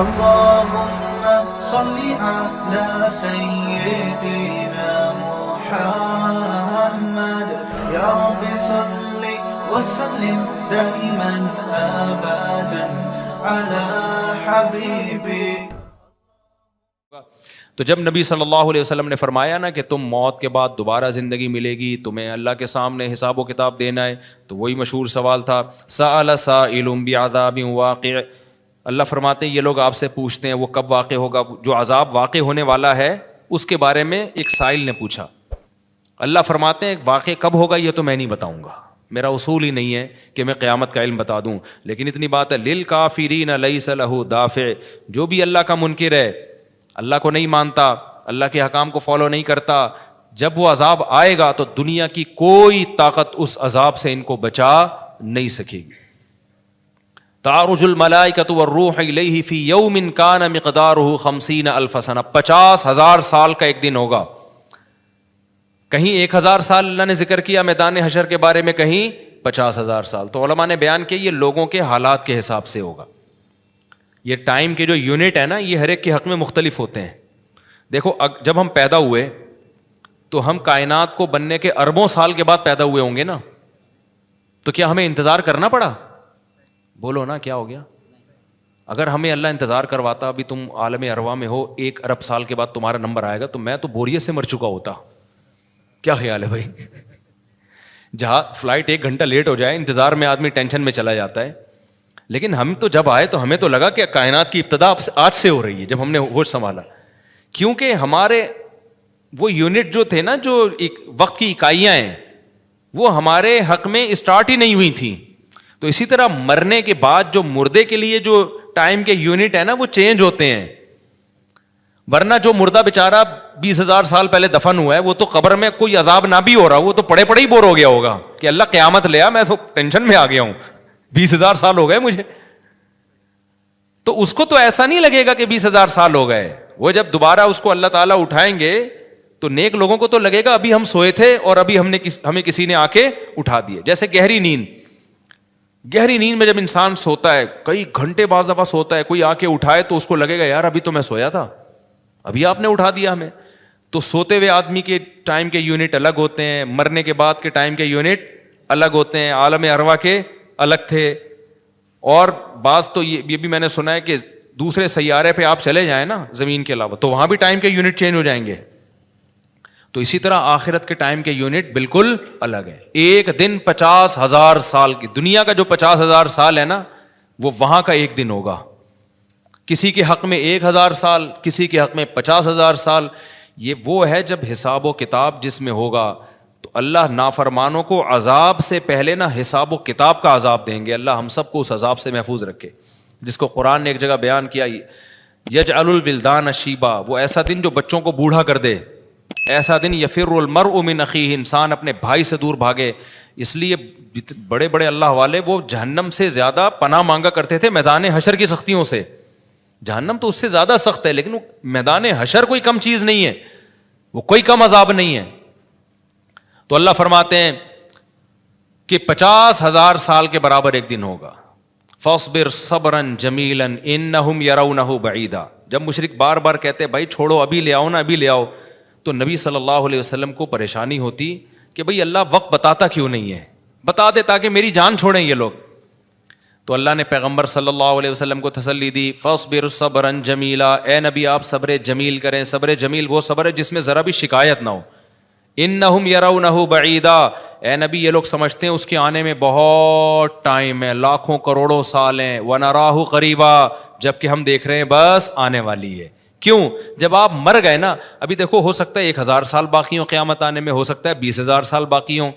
اللهم صل على سيدنا محمد يا رب صل وسلم دائما ابدا على حبيبك. تو جب نبی صلی اللہ علیہ وسلم نے فرمایا نا کہ تم موت کے بعد دوبارہ زندگی ملے گی, تمہیں اللہ کے سامنے حساب و کتاب دینا ہے, تو وہی مشہور سوال تھا سأل سائل بعذاب واقع. اللہ فرماتے ہیں یہ لوگ آپ سے پوچھتے ہیں وہ کب واقع ہوگا, جو عذاب واقع ہونے والا ہے اس کے بارے میں ایک سائل نے پوچھا. اللہ فرماتے ہیں واقع کب ہوگا یہ تو میں نہیں بتاؤں گا, میرا اصول ہی نہیں ہے کہ میں قیامت کا علم بتا دوں, لیکن اتنی بات ہے للکافرین لیس لہ دافع. جو بھی اللہ کا منکر ہے, اللہ کو نہیں مانتا, اللہ کے حکام کو فالو نہیں کرتا, جب وہ عذاب آئے گا تو دنیا کی کوئی طاقت اس عذاب سے ان کو بچا نہیں سکے گی. تعرج الملائکۃ والروح الیہ فی یوم کان مقدارہ 50,000 سنہ. 50,000 سال کا ایک دن ہوگا. کہیں 1,000 سال اللہ نے ذکر کیا میدان حشر کے بارے میں, کہیں 50,000 سال. تو علماء نے بیان کیا یہ لوگوں کے حالات کے حساب سے ہوگا. یہ ٹائم کے جو یونٹ ہے نا یہ ہر ایک کے حق میں مختلف ہوتے ہیں. دیکھو جب ہم پیدا ہوئے تو ہم کائنات کو بننے کے اربوں سال کے بعد پیدا ہوئے ہوں گے نا, تو کیا ہمیں انتظار کرنا پڑا؟ بولو نا کیا ہو گیا؟ اگر ہمیں اللہ انتظار کرواتا ابھی تم عالم ارواح میں ہو 1 ارب سال کے بعد تمہارا نمبر آئے گا, تو میں تو بوریت سے مر چکا ہوتا. کیا خیال ہے بھائی؟ جہاں فلائٹ 1 گھنٹہ لیٹ ہو جائے انتظار میں آدمی ٹینشن میں چلا جاتا ہے. لیکن ہم تو جب آئے تو ہمیں تو لگا کہ کائنات کی ابتدا آج سے ہو رہی ہے. جب ہم نے ہوش سنبھالا, کیونکہ ہمارے وہ یونٹ جو تھے نا, جو وقت کی اکائیاں ہیں, وہ ہمارے حق میں اسٹارٹ ہی نہیں ہوئی تھیں. تو اسی طرح مرنے کے بعد جو مردے کے لیے جو ٹائم کے یونٹ ہے نا وہ چینج ہوتے ہیں. ورنہ جو مردہ بیچارہ 20,000 سال پہلے دفن ہوا ہے وہ تو قبر میں کوئی عذاب نہ بھی ہو رہا, وہ تو پڑے پڑے ہی بور ہو گیا ہوگا کہ اللہ قیامت لے آ, میں تو ٹینشن میں آ گیا ہوں, 20,000 سال ہو گئے مجھے. تو اس کو تو ایسا نہیں لگے گا کہ 20,000 سال ہو گئے. وہ جب دوبارہ اس کو اللہ تعالیٰ اٹھائیں گے تو نیک لوگوں کو تو لگے گا ابھی ہم سوئے تھے اور ابھی ہمیں کسی نے آ کے اٹھا دیے. جیسے گہری نیند میں جب انسان سوتا ہے کئی گھنٹے بعض دفعہ سوتا ہے, کوئی آ کے اٹھائے تو اس کو لگے گا یار ابھی تو میں سویا تھا, ابھی آپ نے اٹھا دیا ہمیں. تو سوتے ہوئے آدمی کے ٹائم کے یونٹ الگ ہوتے ہیں, مرنے کے بعد کے ٹائم کے یونٹ الگ ہوتے ہیں, عالم ارواح کے الگ تھے. اور بعض تو یہ بھی میں نے سنا ہے کہ دوسرے سیارے پہ آپ چلے جائیں نا زمین کے علاوہ, تو وہاں بھی ٹائم کے یونٹ چینج ہو جائیں گے. تو اسی طرح آخرت کے ٹائم کے یونٹ بالکل الگ ہے. ایک دن 50,000 سال کی, دنیا کا جو 50,000 سال ہے نا وہ وہاں کا ایک دن ہوگا. کسی کے حق میں 1,000 سال, کسی کے حق میں 50,000 سال. یہ وہ ہے جب حساب و کتاب جس میں ہوگا تو اللہ نافرمانوں کو عذاب سے پہلے نا حساب و کتاب کا عذاب دیں گے. اللہ ہم سب کو اس عذاب سے محفوظ رکھے, جس کو قرآن نے ایک جگہ بیان کیا یجعل الولدان شیبا, وہ ایسا دن جو بچوں کو بوڑھا کر دے, ایسا دن یفر المرء من اخیہ, انسان اپنے بھائی سے دور بھاگے. اس لیے بڑے بڑے اللہ والے وہ جہنم سے زیادہ پناہ مانگا کرتے تھے میدان حشر کی سختیوں سے. جہنم تو اس سے زیادہ سخت ہے, لیکن وہ میدان حشر کوئی کم چیز نہیں ہے, وہ کوئی کم عذاب نہیں ہے. تو اللہ فرماتے ہیں کہ 50,000 سال کے برابر ایک دن ہوگا. فاصبر صبرا جمیلا انہم یرونہ بعیدا. جب مشرک بار بار کہتے بھائی چھوڑو ابھی لے آؤ نا ابھی لے آؤ, تو نبی صلی اللہ علیہ وسلم کو پریشانی ہوتی کہ بھئی اللہ وقت بتاتا کیوں نہیں ہے, بتا دے تاکہ میری جان چھوڑیں یہ لوگ. تو اللہ نے پیغمبر صلی اللہ علیہ وسلم کو تسلی دی, فاصبر صبرا جمیلا, اے نبی آپ صبر جمیل کریں. صبر جمیل وہ صبر ہے جس میں ذرا بھی شکایت نہ ہو. انہم یرونہ بعیدا, اے نبی یہ لوگ سمجھتے ہیں اس کے آنے میں بہت ٹائم ہے, لاکھوں کروڑوں سال ہیں. ونراہ قریبا, جبکہ ہم دیکھ رہے ہیں بس آنے والی ہے. کیوں؟ جب آپ مر گئے نا, ابھی دیکھو ہو سکتا ہے 1,000 سال باقی ہوں قیامت آنے میں, ہو سکتا ہے 20,000 سال باقی ہوں,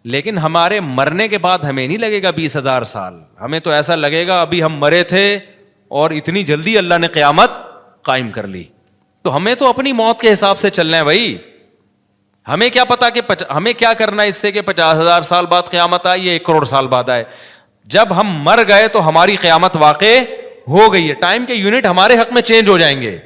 لیکن ہمارے مرنے کے بعد ہمیں نہیں لگے گا 20,000 سال, ہمیں تو ایسا لگے گا ابھی ہم مرے تھے اور اتنی جلدی اللہ نے قیامت قائم کر لی. تو ہمیں تو اپنی موت کے حساب سے چلنا ہے بھائی. ہمیں کیا پتا کہ ہمیں کیا کرنا ہے اس سے کہ 50,000 سال بعد قیامت آئے یا 1 کروڑ سال بعد آئے. جب ہم مر گئے تو ہماری قیامت واقع ہو گئی ہے, ٹائم کے یونٹ ہمارے حق میں چینج ہو جائیں گے.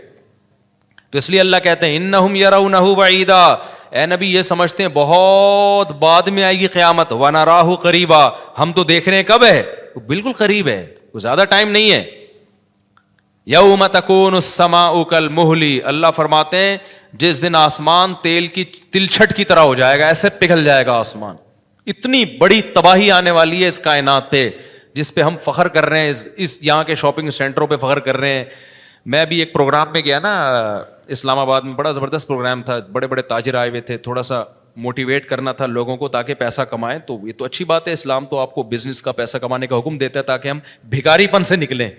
تو اس لیے اللہ کہتے ہیں انہم یرونہ بعیدا, اے نبی یہ سمجھتے ہیں بہت بعد میں آئے گی قیامت. ونراہ قریبا, ہم تو دیکھ رہے ہیں کب ہے, بالکل قریب ہے, کوئی زیادہ ٹائم نہیں ہے. یوم تکون السماء کالمہل، اللہ فرماتے ہیں جس دن آسمان تیل کی تلچھٹ کی طرح ہو جائے گا، ایسے پگھل جائے گا آسمان. اتنی بڑی تباہی آنے والی ہے اس کائنات پہ جس پہ ہم فخر کر رہے ہیں، اس یہاں کے شاپنگ سینٹروں پہ فخر کر رہے ہیں. میں بھی ایک پروگرام میں گیا نا اسلام آباد میں، بڑا زبردست پروگرام تھا، بڑے بڑے تاجر آئے ہوئے تھے، تھوڑا سا موٹیویٹ کرنا تھا لوگوں کو تاکہ پیسہ کمائیں. تو یہ تو اچھی بات ہے، اسلام تو آپ کو بزنس کا پیسہ کمانے کا حکم دیتا ہے تاکہ ہم بھکاری پن سے نکلیں.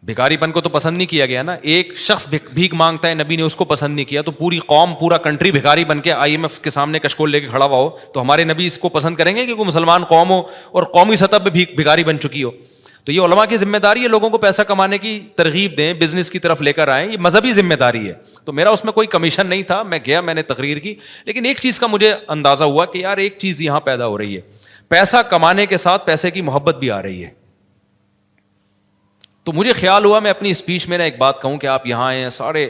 بھکاری پن کو تو پسند نہیں کیا گیا نا، ایک شخص بھیک مانگتا ہے، نبی نے اس کو پسند نہیں کیا، تو پوری قوم پورا کنٹری بھکاری بن کے IMF کے سامنے کشکول لے کے کھڑا ہوا ہو تو ہمارے نبی اس کو پسند کریں گے کہ کوئی مسلمان قوم ہو اور قومی سطح پہ بھکاری بن چکی ہو؟ تو یہ علماء کی ذمہ داری ہے لوگوں کو پیسہ کمانے کی ترغیب دیں، بزنس کی طرف لے کر آئیں، یہ مذہبی ذمہ داری ہے. تو میرا اس میں کوئی کمیشن نہیں تھا، میں گیا، میں نے تقریر کی، لیکن ایک چیز کا مجھے اندازہ ہوا کہ یار ایک چیز یہاں پیدا ہو رہی ہے، پیسہ کمانے کے ساتھ پیسے کی محبت بھی آ رہی ہے. تو مجھے خیال ہوا میں اپنی اسپیچ میں ایک بات کہوں کہ آپ یہاں آئے ہیں، سارے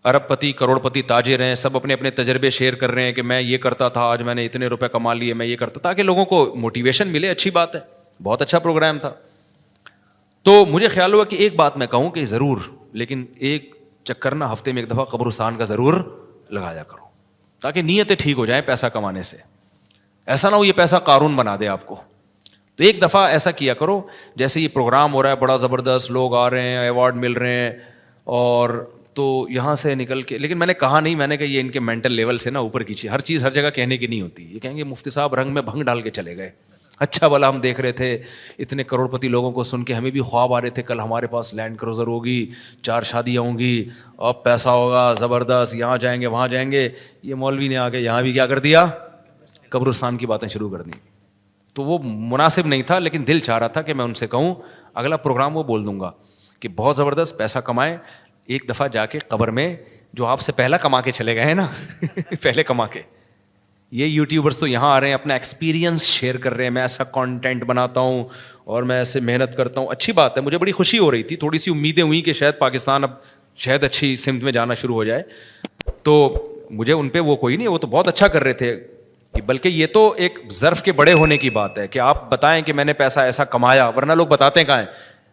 ارب پتی کروڑ پتی تاجر ہیں، سب اپنے اپنے تجربے شیئر کر رہے ہیں کہ میں یہ کرتا تھا، آج میں نے اتنے روپے کما لیے، میں یہ کرتا، تاکہ لوگوں کو موٹیویشن ملے. اچھی بات ہے، بہت اچھا پروگرام تھا. تو مجھے خیال ہوا کہ ایک بات میں کہوں کہ ضرور، لیکن ایک چکر نا ہفتے میں ایک دفعہ قبرستان کا ضرور لگایا کرو تاکہ نیتیں ٹھیک ہو جائیں پیسہ کمانے سے. ایسا نہ ہو یہ پیسہ قارون بنا دے آپ کو. تو ایک دفعہ ایسا کیا کرو، جیسے یہ پروگرام ہو رہا ہے بڑا زبردست، لوگ آ رہے ہیں، ایوارڈ مل رہے ہیں، اور تو یہاں سے نکل کے، لیکن میں نے کہا نہیں، میں نے کہا یہ ان کے مینٹل لیول سے نا اوپر کی چیز، ہر چیز ہر جگہ کہنے کی نہیں ہوتی. یہ کہیں گے مفتی صاحب رنگ میں بھنگ ڈال کے چلے گئے. اچھا بھلا ہم دیکھ رہے تھے اتنے کروڑ پتی لوگوں کو سن کے ہمیں بھی خواب آ رہے تھے کل ہمارے پاس لینڈ کروزر ہوگی، 4 شادیاں ہوں گی، اب پیسہ ہوگا زبردست، یہاں جائیں گے وہاں جائیں گے. یہ مولوی نے آ کے یہاں بھی کیا کر دیا، قبرستان کی باتیں شروع کر دیں. تو وہ مناسب نہیں تھا، لیکن دل چاہ رہا تھا کہ میں ان سے کہوں اگلا پروگرام وہ بول دوں گا کہ بہت زبردست پیسہ کمائیں، ایک دفعہ جا کے قبر میں جو آپ سے پہلا کما کے چلے گئے ہیں نا پہلے کما کے، یہ یوٹیوبرس تو یہاں آ رہے ہیں اپنا ایکسپیرینس شیئر کر رہے ہیں، میں ایسا کانٹینٹ بناتا ہوں اور میں ایسے محنت کرتا ہوں. اچھی بات ہے، مجھے بڑی خوشی ہو رہی تھی، تھوڑی سی امیدیں ہوئیں کہ شاید پاکستان اب شاید اچھی سمت میں جانا شروع ہو جائے. تو مجھے ان پہ وہ کوئی نہیں، وہ تو بہت اچھا کر رہے تھے، بلکہ یہ تو ایک ظرف کے بڑے ہونے کی بات ہے کہ آپ بتائیں کہ میں نے پیسہ ایسا کمایا، ورنہ لوگ بتاتے کہاں ہیں.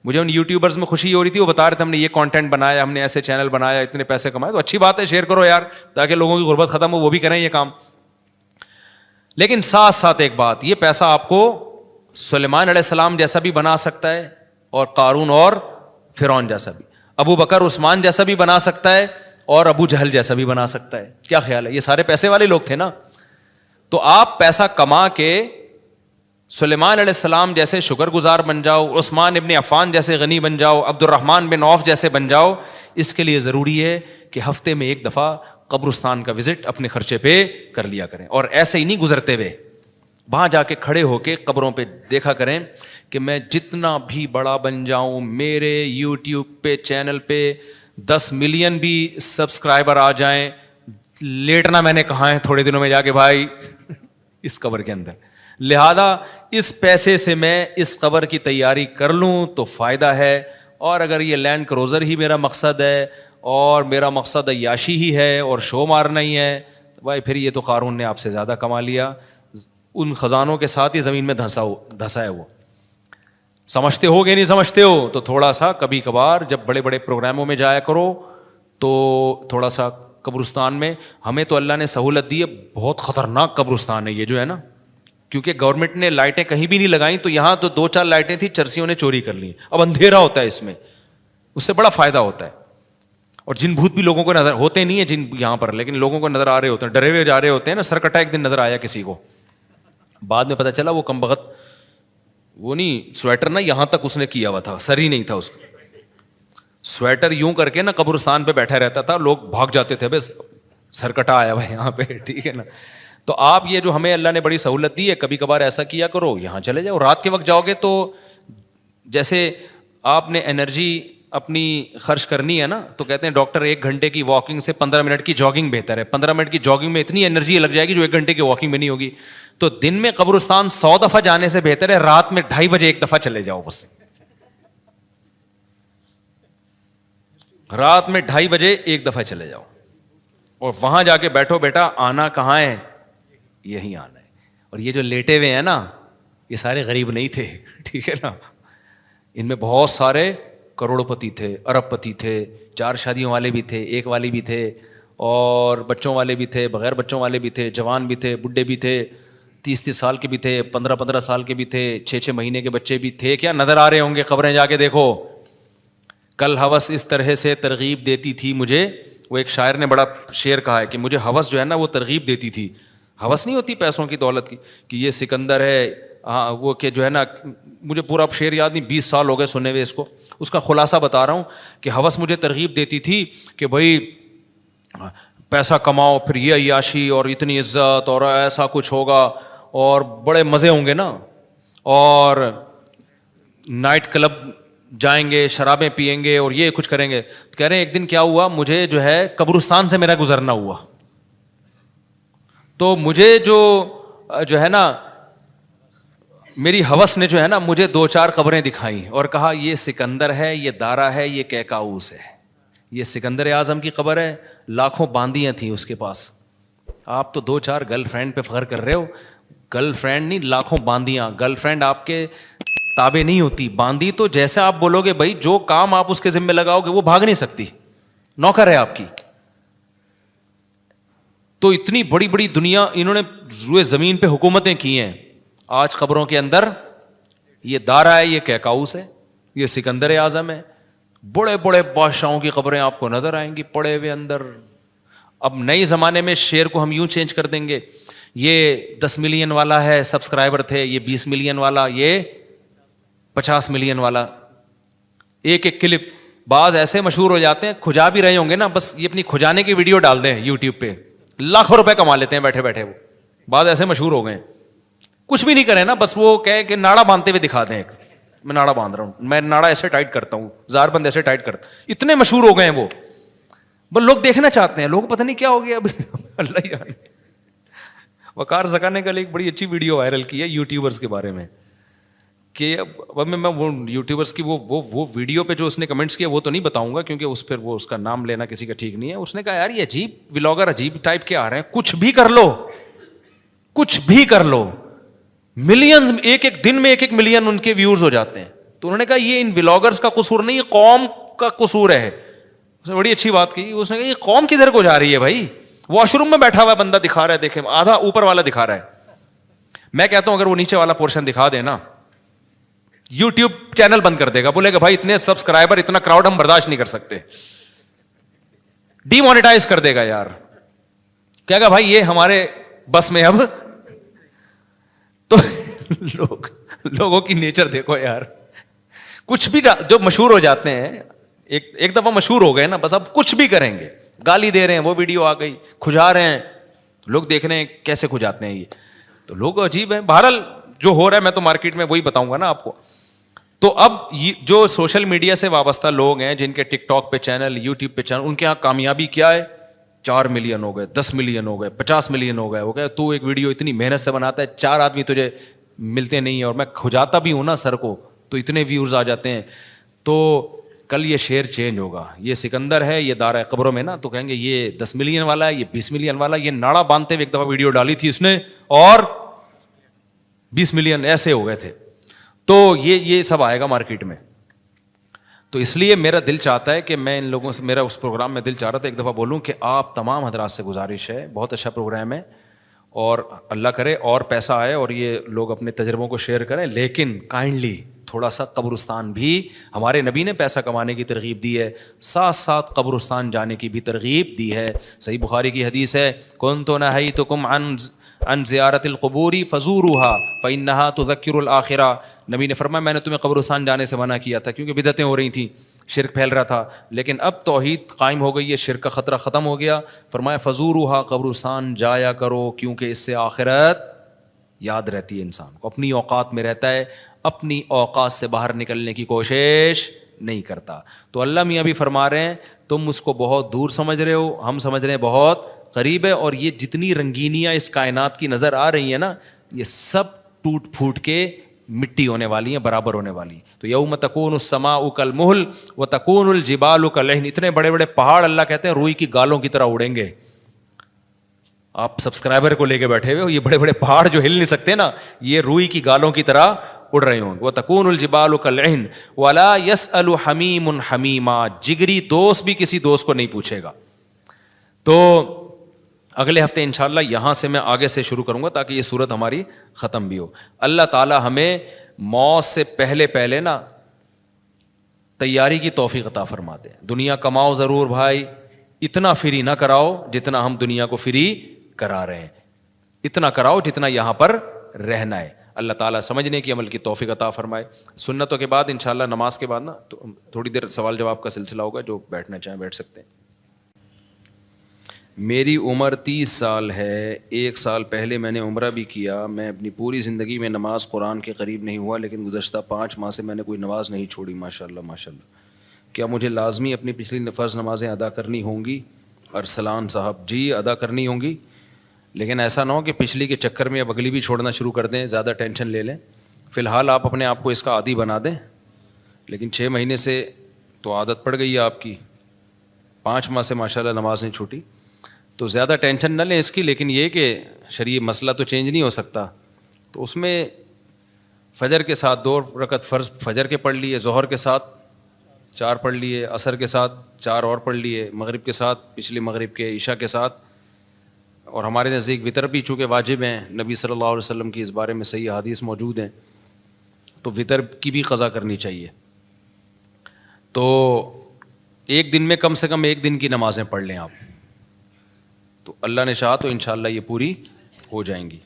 مجھے ان یوٹیوبرز میں خوشی ہو رہی تھی، وہ بتا رہے تھے ہم نے یہ کانٹینٹ بنایا، ہم نے ایسے چینل بنایا، اتنے پیسے کمائے. تو اچھی بات ہے، شیئر کرو یار تاکہ لوگوں کی غربت ختم ہو، وہ بھی کریں یہ کام. لیکن ساتھ ساتھ ایک بات، یہ پیسہ آپ کو سلیمان علیہ السلام جیسا بھی بنا سکتا ہے، اور قارون اور فرعون جیسا بھی، ابو بکر عثمان جیسا بھی بنا سکتا ہے، اور ابو جہل جیسا بھی بنا سکتا ہے. کیا خیال ہے؟ یہ سارے پیسے والے لوگ تھے نا. تو آپ پیسہ کما کے سلیمان علیہ السلام جیسے شکر گزار بن جاؤ، عثمان ابن عفان جیسے غنی بن جاؤ، عبد الرحمن بن عوف جیسے بن جاؤ. اس کے لیے ضروری ہے کہ ہفتے میں ایک دفعہ قبرستان کا وزٹ اپنے خرچے پہ کر لیا کریں، اور ایسے ہی نہیں گزرتے ہوئے، وہاں جا کے کھڑے ہو کے قبروں پہ دیکھا کریں کہ میں جتنا بھی بڑا بن جاؤں، میرے یوٹیوب پہ چینل پہ 10 ملین بھی سبسکرائبر آ جائیں، لیٹنا میں نے کہاں ہے تھوڑے دنوں میں جا کے بھائی اس قبر کے اندر. لہذا اس پیسے سے میں اس قبر کی تیاری کر لوں تو فائدہ ہے. اور اگر یہ لینڈ کروزر ہی میرا مقصد ہے اور میرا مقصد عیاشی ہی ہے اور شو مارنا ہی ہے، تو بھائی پھر یہ تو قارون نے آپ سے زیادہ کما لیا، ان خزانوں کے ساتھ ہی زمین میں دھسا ہے. وہ سمجھتے ہو کہ نہیں سمجھتے ہو؟ تو تھوڑا سا کبھی کبھار جب بڑے بڑے پروگراموں میں جایا کرو تو تھوڑا سا قبرستان میں. ہمیں تو اللہ نے سہولت دی ہے، بہت خطرناک قبرستان ہے یہ جو ہے نا، کیونکہ گورنمنٹ نے لائٹیں کہیں بھی نہیں لگائیں، تو یہاں تو 2-4 لائٹیں تھیں، چرسیوں نے چوری کر لی. اب اندھیرا ہوتا ہے اس میں، اس سے بڑا فائدہ ہوتا ہے. اور جن بھوت بھی لوگوں کو نظر ہوتے نہیں ہیں جن یہاں پر، لیکن لوگوں کو نظر آ رہے ہوتے ہیں، ڈرے ہوئے جا رہے ہوتے ہیں نا. سرکٹا ایک دن نظر آیا کسی کو، بعد میں پتہ چلا وہ کمبخت، وہ نہیں سویٹر نا یہاں تک اس نے کیا ہوا تھا، سر ہی نہیں تھا اس کا. سویٹر یوں کر کے نا قبرستان پہ بیٹھا رہتا تھا، لوگ بھاگ جاتے تھے، بس سرکٹا آیا ہوا ہے یہاں پہ، ٹھیک ہے نا. تو آپ یہ جو ہمیں اللہ نے بڑی سہولت دی ہے، کبھی کبھار ایسا کیا کرو، یہاں چلے جاؤ. رات کے وقت جاؤ گے تو جیسے آپ نے انرجی اپنی خرچ کرنی ہے نا، تو کہتے ہیں ڈاکٹر 1 گھنٹے کی واکنگ سے 15 منٹ کی جاگنگ بہتر ہے. 15 منٹ کی جاگنگ میں اتنی انرجی لگ جائے گی جو 1 گھنٹے کی واکنگ میں نہیں ہوگی. تو دن میں قبرستان 100 دفعہ جانے سے بہتر ہے رات میں 2:30 بجے 1 دفعہ چلے جاؤ. بس رات میں 2:30 بجے 1 دفعہ چلے جاؤ، اور وہاں جا کے بیٹھو. بیٹا آنا کہاں ہے؟ یہی آنا ہے. اور یہ جو لیٹے ہوئے ہیں نا، یہ سارے غریب نہیں تھے، ٹھیک ہے نا. ان میں بہت سارے کروڑپتی تھے, ارب پتی تھے, 4 شادیوں والے بھی تھے, 1 والی بھی تھے, اور بچوں والے بھی تھے, بغیر بچوں والے بھی تھے, جوان بھی تھے, بڈھے بھی تھے, 30 سال کے بھی تھے, 15 سال کے بھی تھے, 6 مہینے کے بچے بھی تھے. کیا نظر آ رہے ہوں گے, قبریں جا کے دیکھو. کل ہوس اس طرح سے ترغیب دیتی تھی مجھے. وہ ایک شاعر نے بڑا شعر کہا ہے کہ مجھے ہوس جو ہے نا وہ ترغیب دیتی تھی. ہوس نہیں ہوتی پیسوں کی, دولت کی, کہ یہ سکندر ہے, ہاں وہ کہ جو ہے نا, مجھے پورا شعر یاد نہیں, 20 سال ہو گئے سنے ہوئے اس کو. اس کا خلاصہ بتا رہا ہوں کہ ہوس مجھے ترغیب دیتی تھی کہ بھائی پیسہ کماؤ, پھر یہ عیاشی اور اتنی عزت اور ایسا کچھ ہوگا اور بڑے مزے ہوں گے نا, اور نائٹ کلب جائیں گے, شرابیں پئیں گے اور یہ کچھ کریں گے. تو کہہ رہے ہیں ایک دن کیا ہوا, مجھے جو ہے قبرستان سے میرا گزرنا ہوا. تو مجھے جو ہے نا میری ہوس نے جو ہے نا مجھے 2-4 قبریں دکھائیں اور کہا یہ سکندر ہے, یہ دارا ہے, یہ کیکاؤس ہے. یہ سکندر اعظم کی قبر ہے, لاکھوں باندیاں تھیں اس کے پاس. آپ تو 2-4 گرل فرینڈ پہ فخر کر رہے ہو. گرل فرینڈ نہیں, لاکھوں باندیاں. گرل فرینڈ آپ کے تابع نہیں ہوتی, باندی تو جیسے آپ بولو گے بھائی جو کام آپ اس کے ذمہ لگاؤ گے وہ بھاگ نہیں سکتی, نوکر ہے آپ کی. تو اتنی بڑی بڑی دنیا انہوں نے روئے زمین پہ حکومتیں کی ہیں. آج قبروں کے اندر یہ دارا ہے, یہ کیکاؤس ہے, یہ سکندر اعظم ہے. بڑے بڑے بادشاہوں کی قبریں آپ کو نظر آئیں گی پڑے ہوئے اندر. اب نئے زمانے میں شعر کو ہم یوں چینج کر دیں گے, یہ 10 ملین والا ہے سبسکرائبر تھے, یہ 20 ملین والا, یہ 50 ملین والا. ایک ایک کلپ بعض ایسے مشہور ہو جاتے ہیں, کھجا بھی رہے ہوں گے نا, بس یہ اپنی کھجانے کی ویڈیو ڈال دیں یوٹیوب پہ, لاکھوں روپے کما لیتے ہیں بیٹھے بیٹھے. وہ بعض ایسے مشہور ہو گئے, کچھ بھی نہیں کریں نا, بس وہ کہے کہ ناڑا باندھتے ہوئے دکھا دیں, ایک میں ناڑا باندھ رہا ہوں, میں ناڑا ایسے ٹائٹ کرتا ہوں, زار بند ایسے ٹائٹ کرتا. اتنے مشہور ہو گئے ہیں وہ, بس لوگ دیکھنا چاہتے ہیں. لوگ پتہ نہیں کیا ہو گیا ابھی. اللہ جانے. وقار زکا نے کل ایک بڑی اچھی ویڈیو وائرل کی ہے یوٹیوبرز کے بارے میں, کہ اب میں وہ یوٹیوبرز کی وہ ویڈیو پہ جو اس نے کمنٹس کیا وہ تو نہیں بتاؤں گا, کیونکہ اس پھر وہ اس کا نام لینا کسی کا ٹھیک نہیں ہے. اس نے کہا یار یہ عجیب ولاگر عجیب ٹائپ کے آ رہے ہیں, کچھ بھی کر لو, کچھ بھی کر لو, ملینز, ایک ایک دن میں 1 ملین ان کے ویورز ہو جاتے ہیں. تو انہوں نے کہا یہ ان ولاگرز کا قصور نہیں, یہ قوم کا قصور ہے. اس نے بڑی اچھی بات کی. اس نے کہا یہ قوم کدھر کو جا رہی ہے بھائی, واش روم میں بیٹھا ہوا ہے بندہ دکھا رہا ہے, دیکھیں آدھا اوپر والا دکھا رہا ہے. میں کہتا ہوں اگر وہ نیچے والا پورشن دکھا دے نا, یوٹیوب چینل بند کر دے گا, بولے گا بھائی اتنے سبسکرائبر اتنا کراؤڈ ہم برداشت نہیں کر سکتے, ڈی مانیٹائز کر دے گا یار. کہے گا بھائی یہ ہمارے بس میں اب. تو لوگوں کی نیچر دیکھو یار, کچھ بھی جو مشہور ہو جاتے ہیں, ایک دفعہ مشہور ہو گئے نا, بس اب کچھ بھی کریں گے. گالی دے رہے ہیں, وہ ویڈیو آ گئی, کھجا رہے ہیں, لوگ دیکھ رہے ہیں کیسے کھجاتے ہیں یہ. تو لوگ عجیب ہیں. بہرحال جو ہو رہا ہے میں تو مارکیٹ میں وہی بتاؤں گا نا آپ کو. تو اب جو سوشل میڈیا سے وابستہ لوگ ہیں, جن کے ٹک ٹاک پہ چینل, یوٹیوب پہ چینل, ان کے یہاں کامیابی کیا ہے, 4 ملین ہو گئے, 10 ملین ہو گئے, 50 ملین ہو گئے. تو ایک ویڈیو اتنی محنت سے بناتا ہے, 4 آدمی تجھے ملتے نہیں ہیں, اور میں کھجاتا بھی ہوں نا سر کو, تو اتنے ویورز آ جاتے ہیں. تو کل یہ شعر چینج ہوگا, یہ سکندر ہے, یہ دارا ہے قبروں میں نا, تو کہیں گے یہ 10 ملین والا ہے, یہ 20 ملین والا. یہ ناڑا باندھتے ہوئے ایک دفعہ ویڈیو ڈالی تھی اس نے, اور 20 ملین ایسے ہو گئے تھے. تو یہ سب آئے گا مارکیٹ میں. تو اس لیے میرا دل چاہتا ہے کہ میں ان لوگوں سے, میرا اس پروگرام میں دل چاہ رہا تھا ایک دفعہ بولوں کہ آپ تمام حضرات سے گزارش ہے, بہت اچھا پروگرام ہے, اور اللہ کرے اور پیسہ آئے اور یہ لوگ اپنے تجربوں کو شیئر کریں, لیکن کائنڈلی تھوڑا سا قبرستان بھی, ہمارے نبی نے پیسہ کمانے کی ترغیب دی ہے, ساتھ ساتھ قبرستان جانے کی بھی ترغیب دی ہے. صحیح بخاری کی حدیث ہے, کنت نہیتکم عن زیارت القبور فزوروها فانها تذکر الاخرہ. نبی نے فرمایا میں نے تمہیں قبرستان جانے سے منع کیا تھا کیونکہ بدعتیں ہو رہی تھیں, شرک پھیل رہا تھا, لیکن اب توحید قائم ہو گئی ہے, شرک کا خطرہ ختم ہو گیا. فرمایا فزوروها, قبرستان جایا کرو, کیونکہ اس سے آخرت یاد رہتی ہے انسان کو, اپنی اوقات میں رہتا ہے, اپنی اوقات سے باہر نکلنے کی کوشش نہیں کرتا. تو اللہ میاں بھی فرما رہے ہیں تم اس کو بہت دور سمجھ رہے ہو, ہم سمجھ رہے ہیں بہت قریب ہے. اور یہ جتنی رنگینیاں اس کائنات کی نظر آ رہی ہیں نا, یہ سب ٹوٹ پھوٹ کے مٹی ہونے والی ہیں, برابر ہونے والی ہیں. تو یوم تکون السماء کالمہل وتکون الجبال کالعہن. اتنے بڑے بڑے پہاڑ اللہ کہتے ہیں روئی کی گالوں کی طرح اڑیں گے. آپ سبسکرائبر کو لے کے بیٹھے ہوئے ہو, یہ بڑے بڑے پہاڑ جو ہل نہیں سکتے نا, یہ روئی کی گالوں کی طرح اڑ رہے ہوں گے. وَتَكُونُ الْجِبَالُ كَالْعِهْنِ وَلَا يَسْأَلُ حَمِيمٌ حَمِيمًا, جگری دوست بھی کسی دوست کو نہیں پوچھے گا. تو اگلے ہفتے انشاءاللہ یہاں سے میں آگے سے شروع کروں گا تاکہ یہ صورت ہماری ختم بھی ہو. اللہ تعالی ہمیں موت سے پہلے نا تیاری کی توفیق عطا فرماتے ہیں. دنیا کماؤ ضرور بھائی, اتنا فری نہ کراؤ جتنا ہم دنیا کو فری کرا رہے ہیں, اتنا کراؤ جتنا یہاں پر رہنا ہے. اللہ تعالیٰ سمجھنے کی عمل کی توفیق عطا فرمائے. سنتوں کے بعد انشاءاللہ نماز کے بعد نا تھوڑی دیر سوال جواب کا سلسلہ ہوگا, جو بیٹھنا چاہیں بیٹھ سکتے ہیں. میری عمر 30 سال ہے. 1 سال پہلے میں نے عمرہ بھی کیا. میں اپنی پوری زندگی میں نماز قرآن کے قریب نہیں ہوا, لیکن گزشتہ 5 ماہ سے میں نے کوئی نماز نہیں چھوڑی. ماشاءاللہ ماشاءاللہ. کیا مجھے لازمی اپنی پچھلی فرض نمازیں ادا کرنی ہوں گی؟ ارسلان صاحب جی ادا کرنی ہوں گی, لیکن ایسا نہ ہو کہ پچھلی کے چکر میں اب اگلی بھی چھوڑنا شروع کر دیں, زیادہ ٹینشن لے لیں. فی الحال آپ اپنے آپ کو اس کا عادی بنا دیں, لیکن 6 مہینے سے تو عادت پڑ گئی ہے آپ کی, 5 ماہ سے ماشاءاللہ نماز نہیں چھوٹی, تو زیادہ ٹینشن نہ لیں اس کی. لیکن یہ کہ شرعی مسئلہ تو چینج نہیں ہو سکتا, تو اس میں فجر کے ساتھ 2 رکعت فرض فجر کے پڑھ لیے, ظہر کے ساتھ 4 پڑھ لیے, عصر کے ساتھ 4 اور پڑھ لیے, مغرب کے ساتھ پچھلی مغرب کے, عشاء کے ساتھ. اور ہمارے نزدیک وطر بھی چونکہ واجب ہیں, نبی صلی اللہ علیہ وسلم کی اس بارے میں صحیح حدیث موجود ہیں, تو وطر کی بھی قضا کرنی چاہیے. تو ایک دن میں کم سے کم 1 دن کی نمازیں پڑھ لیں آپ, تو اللہ نے چاہا تو انشاءاللہ یہ پوری ہو جائیں گی.